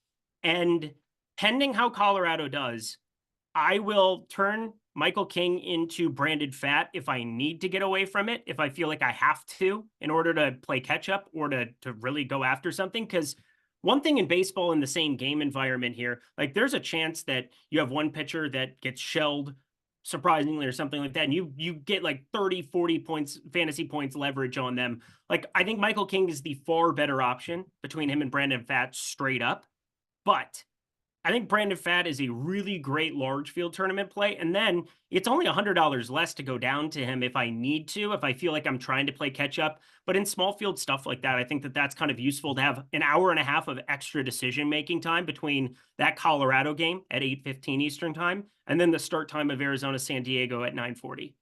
And pending how Colorado does, I will turn Michael King into branded fat if I need to get away from it, if I feel like I have to, in order to play catch up or to really go after something. Because one thing in baseball, in the same game environment here, like there's a chance that you have one pitcher that gets shelled surprisingly, or something like that, and you get like 30, 40 points, fantasy points leverage on them. Like, I think Michael King is the far better option between him and Brandon Pfaadt straight up. But I think Brandon Pfaadt is a really great large field tournament play. And then it's only $100 less to go down to him if I need to, if I feel like I'm trying to play catch up. But in small field stuff like that, I think that that's kind of useful to have an hour and a half of extra decision making time between that Colorado game at 8:15 Eastern time and then the start time of Arizona San Diego at 9:40.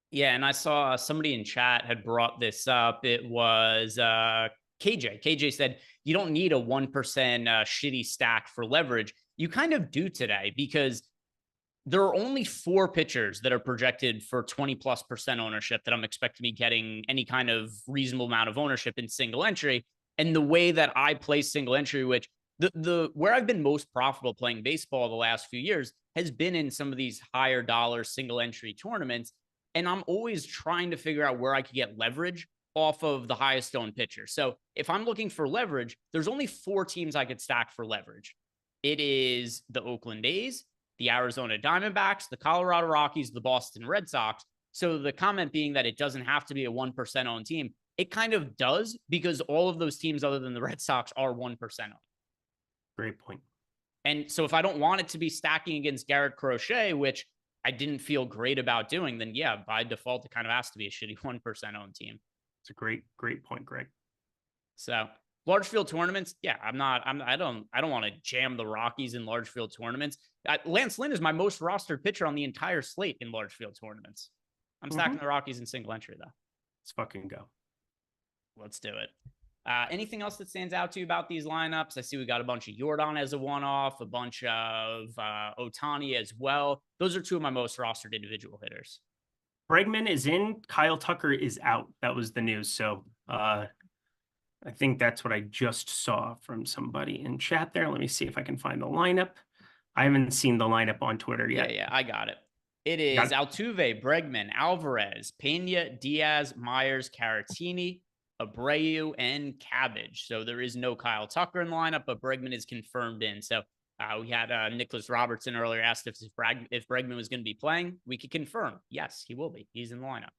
Yeah, and I saw somebody in chat had brought this up. It was KJ. KJ said you don't need a 1% shitty stack for leverage. You kind of do today because there are only 4 pitchers that are projected for 20+% ownership that I'm expecting to be getting any kind of reasonable amount of ownership in single entry. And the way that I play single entry, which the where I've been most profitable playing baseball the last few years has been in some of these higher dollar single entry tournaments. And I'm always trying to figure out where I could get leverage off of the highest owned pitcher. So if I'm looking for leverage, there's only 4 teams I could stack for leverage. It is the Oakland A's, the Arizona Diamondbacks, the Colorado Rockies, the Boston Red Sox. So the comment being that it doesn't have to be a 1% owned team, it kind of does because all of those teams other than the Red Sox are 1% owned. Great point. And so if I don't want it to be stacking against Garrett Crochet, which I didn't feel great about doing, then yeah, by default, it kind of has to be a shitty 1% owned team. It's a great point, Greg. So large field tournaments, yeah, I don't want to jam the Rockies in large field tournaments. Lance Lynn is my most rostered pitcher on the entire slate in large field tournaments. I'm stacking the Rockies in single entry though. Let's fucking go. Let's do it. Anything else that stands out to you about these lineups? I see we got a bunch of Jordan as a one-off, a bunch of Ohtani as well. Those are 2 of my most rostered individual hitters. Bregman is in. Kyle Tucker is out. That was the news. So I think that's what I just saw from somebody in chat there. Let me see if I can find the lineup. I haven't seen the lineup on Twitter yet. Yeah, I got it. It is Altuve, Bregman, Alvarez, Pena, Diaz, Myers, Caratini, Abreu, and Cabbage. So there is no Kyle Tucker in the lineup, but Bregman is confirmed in. So we had Nicholas Robertson earlier asked if Bregman was going to be playing. We could confirm. Yes, he will be. He's in the lineup.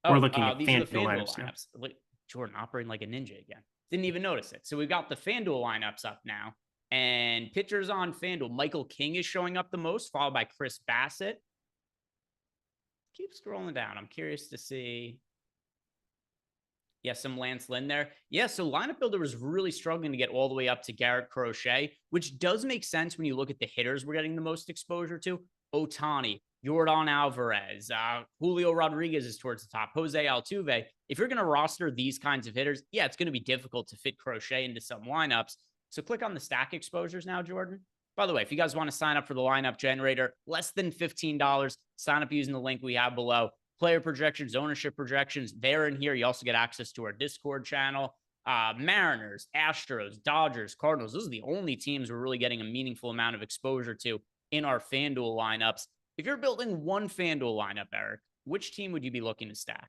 We're looking at these are the FanDuel lineups. Look, Jordan operating like a ninja again. Didn't even notice it. So we've got the FanDuel lineups up now. And pitchers on FanDuel. Michael King is showing up the most, followed by Chris Bassett. Keep scrolling down. I'm curious to see. Yeah, some Lance Lynn there. Yeah, so lineup builder was really struggling to get all the way up to Garrett Crochet, which does make sense when you look at the hitters we're getting the most exposure to. Ohtani, Jordan Alvarez, Julio Rodriguez is towards the top, Jose Altuve. If you're going to roster these kinds of hitters, yeah, it's going to be difficult to fit Crochet into some lineups. So click on the stack exposures now, Jordan. By the way, if you guys want to sign up for the lineup generator, less than $15, sign up using the link we have below. Player projections, ownership projections, they're in here. You also get access to our Discord channel. Mariners, Astros, Dodgers, Cardinals. Those are the only teams we're really getting a meaningful amount of exposure to in our FanDuel lineups. If you're building one FanDuel lineup, Eric, which team would you be looking to stack?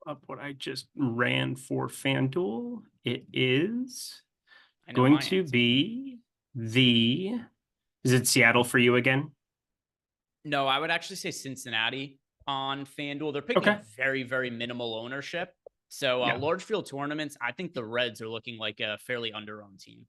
Up what I just ran for FanDuel. It is going to be is it Seattle for you again? No, I would actually say Cincinnati on FanDuel. They're picking very, very minimal ownership. So large field tournaments, I think the Reds are looking like a fairly under-owned team.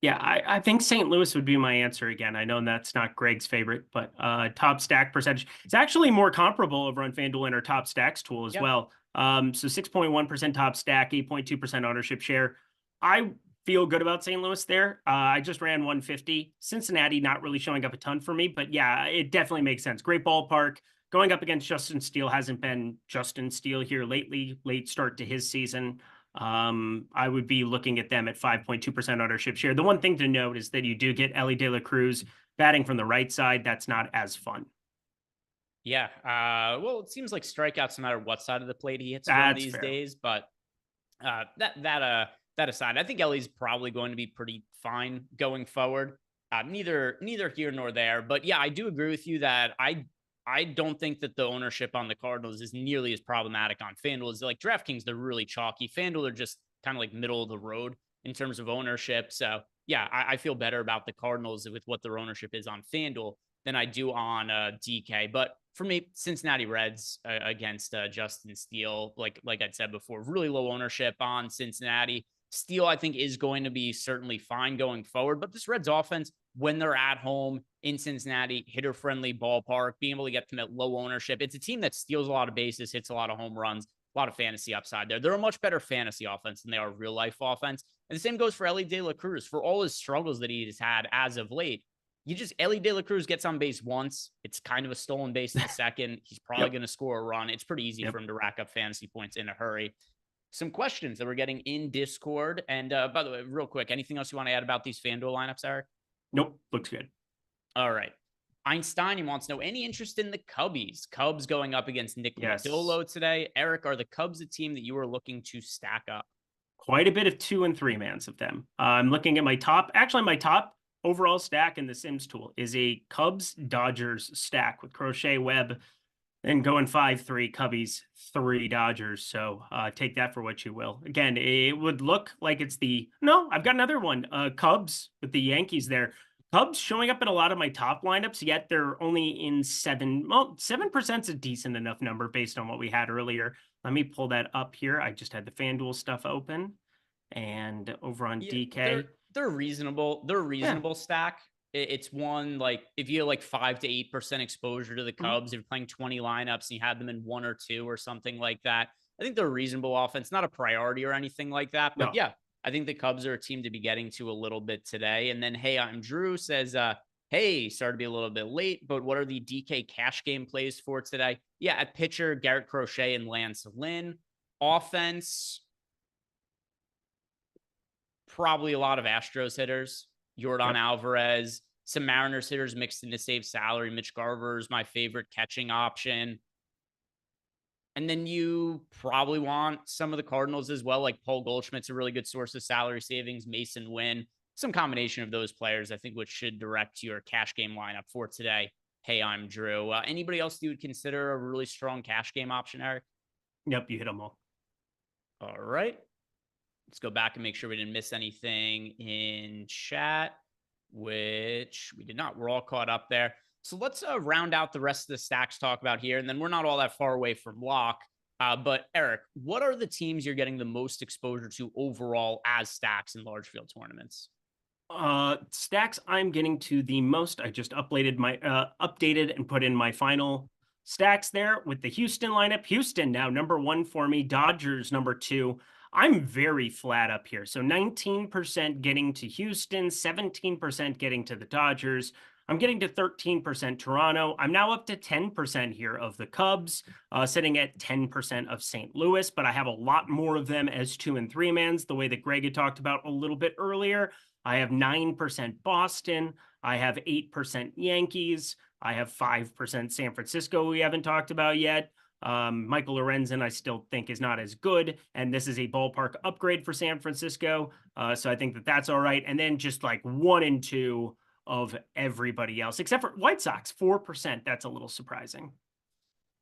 Yeah, I think St. Louis would be my answer again. I know that's not Greg's favorite, but top stack percentage. It's actually more comparable over on FanDuel in our top stacks tool as well. So 6.1% top stack, 8.2% ownership share. I feel good about St. Louis there. I just ran 150. Cincinnati not really showing up a ton for me, but yeah, it definitely makes sense. Great ballpark. Going up against Justin Steele hasn't been Justin Steele here lately. Late start to his season. I would be looking at them at 5.2% ownership share. The one thing to note is that you do get Ellie De La Cruz batting from the right side. That's not as fun. Yeah. Well, it seems like strikeouts no matter what side of the plate he hits from these days. But that aside, I think Ellie's probably going to be pretty fine going forward. Neither here nor there. But yeah, I do agree with you that I don't think that the ownership on the Cardinals is nearly as problematic on FanDuel. It's like DraftKings, they're really chalky. FanDuel are just kind of like middle of the road in terms of ownership. So yeah, I feel better about the Cardinals with what their ownership is on FanDuel than I do on DK. But for me, Cincinnati Reds against Justin Steele, like I'd said before, really low ownership on Cincinnati. Steele, I think, is going to be certainly fine going forward. But this Reds offense, when they're at home in Cincinnati, hitter-friendly ballpark, being able to get them at low ownership, it's a team that steals a lot of bases, hits a lot of home runs, a lot of fantasy upside there. They're a much better fantasy offense than they are real-life offense. And the same goes for Ellie De La Cruz. For all his struggles that he has had as of late, Ellie De La Cruz gets on base once. It's kind of a stolen base in the second. He's probably going to score a run. It's pretty easy for him to rack up fantasy points in a hurry. Some questions that we're getting in Discord. And by the way, real quick, anything else you want to add about these FanDuel lineups, Eric? Nope. Looks good. All right. Einstein wants to know any interest in the Cubbies. Cubs going up against Nick Lodolo today. Eric, are the Cubs a team that you are looking to stack up? Quite a bit of 2 and 3 mans of them. I'm looking at my top overall stack in the Sims tool is a Cubs Dodgers stack with Crochet, Webb, and going 5-3 Cubbies, 3 Dodgers. So take that for what you will. Again, it would look like it's I've got another one. Cubs with the Yankees there. Cubs showing up in a lot of my top lineups, yet they're only in 7. Well, 7% is a decent enough number based on what we had earlier. Let me pull that up here. I just had the FanDuel stuff open. And over on DK. They're reasonable. They're a reasonable stack. It's one, like, if you have like 5 to 8% exposure to the Cubs, if you're playing 20 lineups and you have them in 1 or 2 or something like that, I think they're a reasonable offense. Not a priority or anything like that. But yeah, I think the Cubs are a team to be getting to a little bit today. And then, hey, I'm Drew says, hey, started to be a little bit late, but what are the DK cash game plays for today? Yeah, at pitcher, Garrett Crochet and Lance Lynn. Offense, probably a lot of Astros hitters. Yordan Alvarez, some Mariners hitters mixed in to save salary. Mitch Garver is my favorite catching option. And then you probably want some of the Cardinals as well, like Paul Goldschmidt's a really good source of salary savings. Mason Wynn, some combination of those players, I think, which should direct your cash game lineup for today. Hey, I'm Drew. Anybody else you would consider a really strong cash game option, Eric? Yep, you hit them all. All right. Let's go back and make sure we didn't miss anything in chat, which we did not. We're all caught up there. So let's round out the rest of the stacks talk about here. And then we're not all that far away from lock. But Eric, what are the teams you're getting the most exposure to overall as stacks in large field tournaments? Stacks I'm getting to the most. I just updated and put in my final stacks there with the Houston lineup. Houston now number 1 for me. Dodgers number 2. I'm very flat up here. So 19% getting to Houston, 17% getting to the Dodgers. I'm getting to 13% Toronto. I'm now up to 10% here of the Cubs, sitting at 10% of St. Louis, but I have a lot more of them as 2 and 3 mans, the way that Greg had talked about a little bit earlier. I have 9% Boston. I have 8% Yankees. I have 5% San Francisco we haven't talked about yet. Michael Lorenzen I still think is not as good, and this is a ballpark upgrade for San Francisco, so I think that that's all right. And then just like 1 and 2 of everybody else, except for White Sox, 4%. That's a little surprising.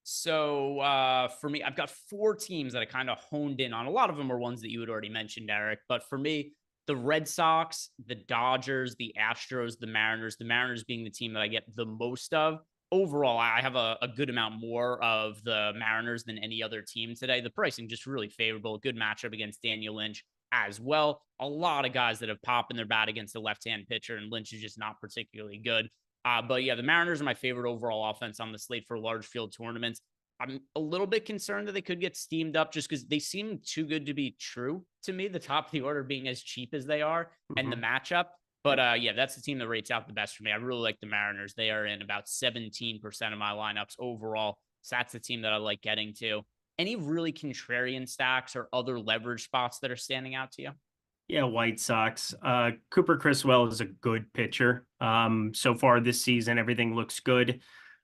So for me, I've got 4 teams that I kind of honed in on. A lot of them are ones that you had already mentioned, Eric, but for me, the Red Sox, the Dodgers, the Astros, the Mariners being the team that I get the most of. Overall, I have a good amount more of the Mariners than any other team today. The pricing just really favorable. Good matchup against Daniel Lynch as well. A lot of guys that have popped in their bat against a left-hand pitcher, and Lynch is just not particularly good. But yeah, the Mariners are my favorite overall offense on the slate for large field tournaments. I'm a little bit concerned that they could get steamed up just because they seem too good to be true to me, the top of the order being as cheap as they are and the matchup. But yeah, that's the team that rates out the best for me. I really like the Mariners. They are in about 17% of my lineups overall. So that's the team that I like getting to. Any really contrarian stacks or other leverage spots that are standing out to you? Yeah, White Sox. Cooper Criswell is a good pitcher. So far this season, everything looks good.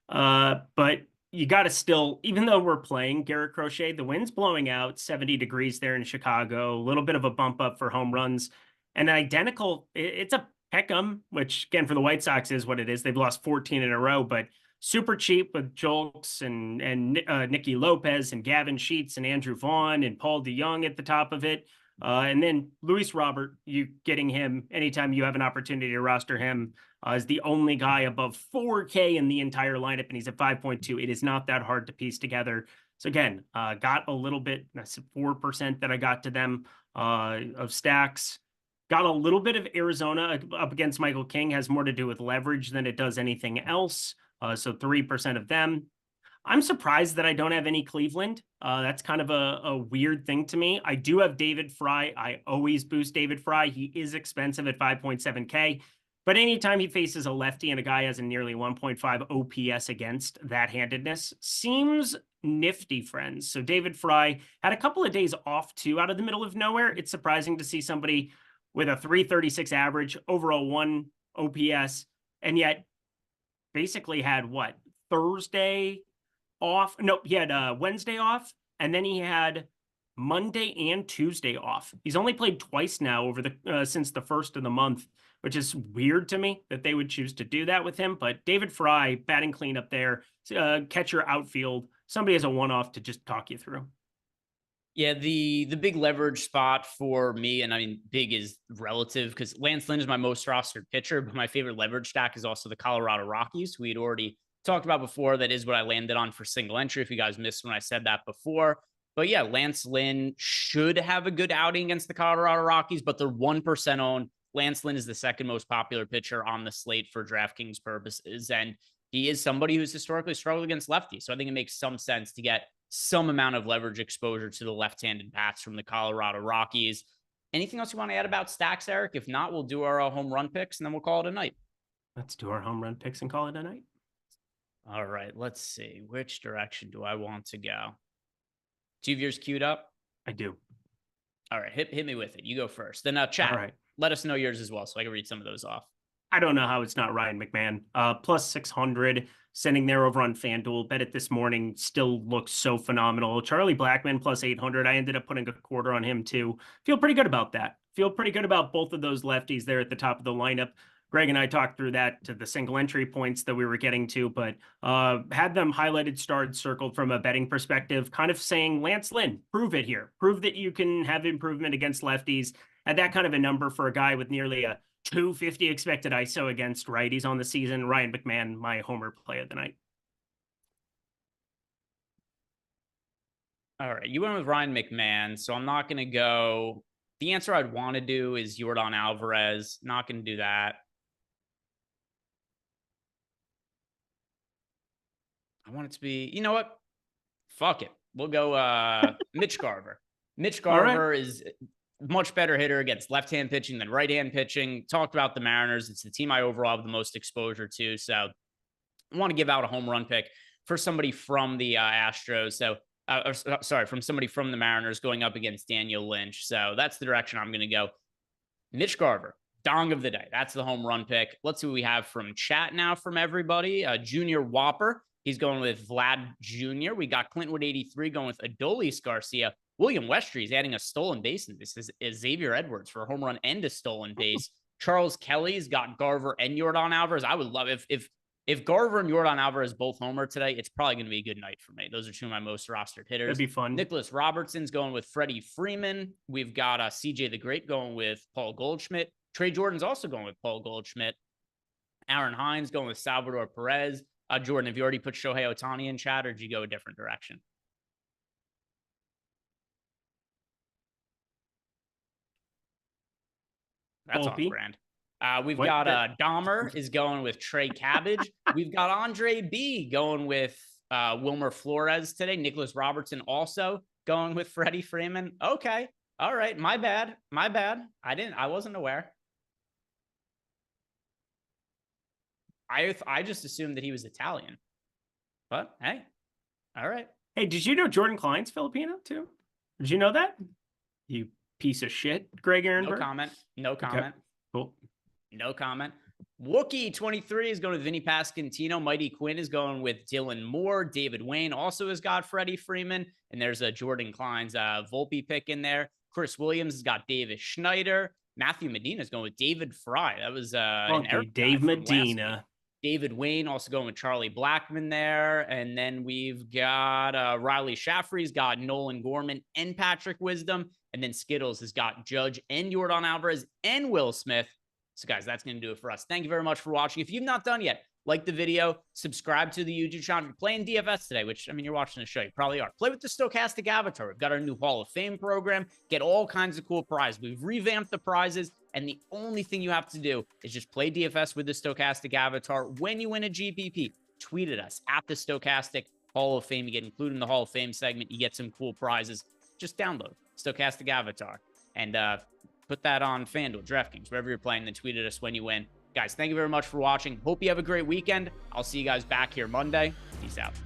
But you got to still, even though we're playing Garrett Crochet, the wind's blowing out 70 degrees there in Chicago, a little bit of a bump up for home runs. And identical, it's a Peckham, which again for the White Sox is what it is. They've lost 14 in a row, but super cheap with Jolks and Nicky Lopez and Gavin Sheets and Andrew Vaughn and Paul DeYoung at the top of it. And then Luis Robert, you getting him anytime you have an opportunity to roster him, is the only guy above 4K in the entire lineup, and he's at 5.2. It is not that hard to piece together. So again, got a little bit, that's 4% that I got to them of stacks. Got a little bit of Arizona up against Michael King, has more to do with leverage than it does anything else. So 3% of them. I'm surprised that I don't have any Cleveland. That's kind of a weird thing to me. I do have David Fry. I always boost David Fry. He is expensive at 5.7K. But anytime he faces a lefty and a guy has a nearly 1.5 OPS against that handedness, seems nifty, friends. So David Fry had a couple of days off too out of the middle of nowhere. It's surprising to see somebody with a 336 average, overall 1 OPS, and yet basically had what, Thursday off? No, he had Wednesday off, and then he had Monday and Tuesday off. He's only played twice now over the since the first of the month, which is weird to me that they would choose to do that with him. But David Fry, batting clean up there, catcher outfield, somebody has a one-off to just talk you through. Yeah, the big leverage spot for me, and I mean, big is relative because Lance Lynn is my most rostered pitcher, but my favorite leverage stack is also the Colorado Rockies. We had already talked about before. That is what I landed on for single entry. If you guys missed when I said that before. But yeah, Lance Lynn should have a good outing against the Colorado Rockies, but they're 1% owned. Lance Lynn is the second most popular pitcher on the slate for DraftKings purposes. And he is somebody who's historically struggled against lefties. So I think it makes some sense to get some amount of leverage exposure to the left-handed bats from the Colorado Rockies. Anything else you want to add about stacks, Eric? If not, we'll do our home run picks and then we'll call it a night. Let's do our home run picks and call it a night. All right, let's see. Which direction do I want to go? Do you have yours queued up? I do. All right, hit me with it. You go first. Then chat. All right. Let us know yours as well so I can read some of those off. I don't know how it's not Ryan McMahon. Plus 600, sending there over on FanDuel. Bet it this morning, still looks so phenomenal. Charlie Blackmon plus 800. I ended up putting a quarter on him too. Feel pretty good about that. Feel pretty good about both of those lefties there at the top of the lineup. Greg and I talked through that to the single entry points that we were getting to, but had them highlighted, starred, circled from a betting perspective, kind of saying, Lance Lynn, prove it here. Prove that you can have improvement against lefties. At that kind of a number for a guy with nearly a 250 expected ISO against righties on the season, Ryan McMahon, my homer play of the night. All right, you went with Ryan McMahon, so I'm not going to go. The answer I'd want to do is Yordan Alvarez. Not going to do that. I want it to be, you know what? Fuck it. We'll go Mitch Garver. Mitch Garver is much better hitter against left-hand pitching than right-hand pitching. Talked about the Mariners. It's the team I overall have the most exposure to. So I want to give out a home run pick for somebody from the Astros. So, from somebody from the Mariners going up against Daniel Lynch. So that's the direction I'm going to go. Mitch Garver, dong of the day. That's the home run pick. Let's see what we have from chat now from everybody. Junior Whopper. He's going with Vlad Jr. We got Clintwood 83 going with Adolis Garcia. William Westry is adding a stolen base. And this is Xavier Edwards for a home run and a stolen base. Charles Kelly's got Garver and Yordan Alvarez. I would love if Garver and Yordan Alvarez both homer today, it's probably going to be a good night for me. Those are two of my most rostered hitters. That'd be fun. Nicholas Robertson's going with Freddie Freeman. We've got CJ the Great going with Paul Goldschmidt. Trey Jordan's also going with Paul Goldschmidt. Aaron Hines going with Salvador Perez. Jordan, have you already put Shohei Ohtani in chat, or did you go a different direction? That's on brand. We've got Dahmer is going with Trey Cabbage. We've got Andre B going with Wilmer Flores today. Nicholas Robertson also going with Freddie Freeman. Okay. All right. My bad. I wasn't aware. I just assumed that he was Italian, but hey, all right. Hey, did you know Jordan Klein's Filipino too? Did you know that? You piece of shit, Greg Ehrenberg. No comment. Okay. Cool. No comment. Wookie 23 is going with Vinny Pasquantino. Mighty Quinn is going with Dylan Moore. David Wayne also has got Freddie Freeman, and there's a Jordan Klein's Volpe pick in there. Chris Williams has got Davis Schneider. Matthew Medina is going with David Fry. That was Dave Medina. David Wayne also going with Charlie Blackmon there. And then we've got Riley Shaffrey's got Nolan Gorman and Patrick Wisdom. And then Skittles has got Judge and Yordan Alvarez and Will Smith. So guys, that's going to do it for us. Thank you very much for watching. If you've not done yet, like the video, subscribe to the YouTube channel. If you're playing DFS today, which, I mean, you're watching the show, you probably are. Play with the Stochastic Avatar. We've got our new Hall of Fame program. Get all kinds of cool prizes. We've revamped the prizes, and the only thing you have to do is just play DFS with the Stochastic Avatar. When you win a GPP, tweet at us at the Stochastic Hall of Fame. You get included in the Hall of Fame segment. You get some cool prizes. Just download Stochastic Avatar and put that on FanDuel, DraftKings, wherever you're playing, then tweet at us when you win. Guys, thank you very much for watching. Hope you have a great weekend. I'll see you guys back here Monday. Peace out.